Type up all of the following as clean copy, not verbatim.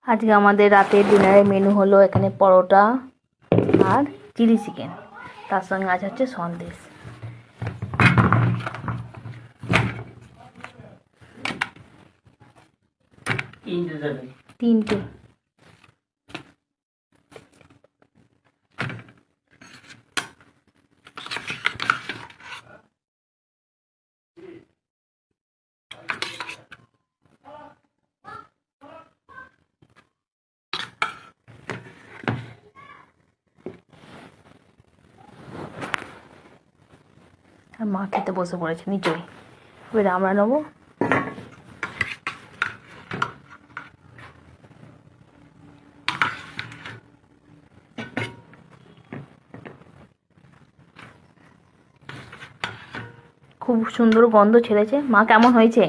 আজকে আমাদের রাতের ডিনারের মেনু হলো এখানে পরোটা আর চিলি চিকেন, তার সঙ্গে আছে হচ্ছে সন্দেশ। তিনটে। আর মা খেতে বসে পড়েছে নিচেই, এবার আমরা নেবো। খুব সুন্দর গন্ধ ছেড়েছে। মা কেমন হয়েছে?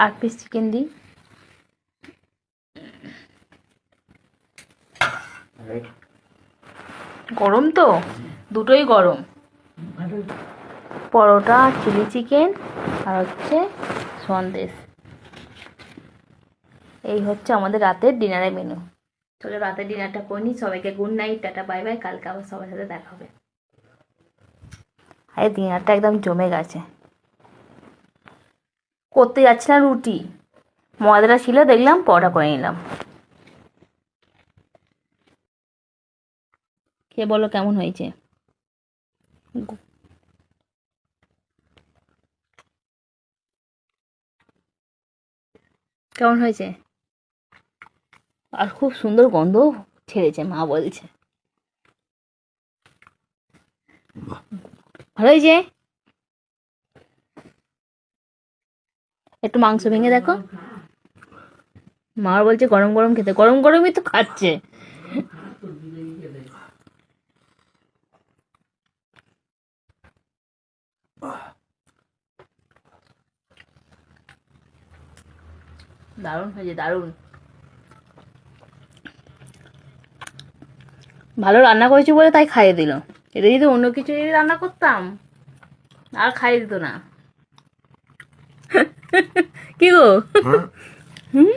আর পিস চিকেন দিই। গরম তো, দুটোই গরম। পরোটা, চিলি চিকেন আর হচ্ছে সন্দেশ। এই হচ্ছে আমাদের রাতের ডিনারের মেনু। চলো রাতের ডিনারটা করে নিই। সবাইকে good night, tata, bye bye. কালকে আবার সবার সাথে দেখা হবে। আর ডিনারটা একদম জমে গেছে। করতে যাচ্ছিলাম রুটি, ময়দাটা ছিল, দেখলাম পরোটা করে নিলাম। খেয়ে বলো কেমন হয়েছে। কেমন হয়েছে? আর খুব সুন্দর গন্ধ ছেড়েছে, মা বলছে। ভালো হয়েছে। একটু মাংস ভেঙে দেখো। মা বলছে গরম গরম খেতে, গরম গরমই তো খাচ্ছে। দারুণ হয়েছে, দারুণ। ভালো রান্না করেছি বলে তাই খাইয়ে দিল। এটা যদি অন্য কিছু যদি রান্না করতাম আর খাইয়ে দিত না। কি গো? হুম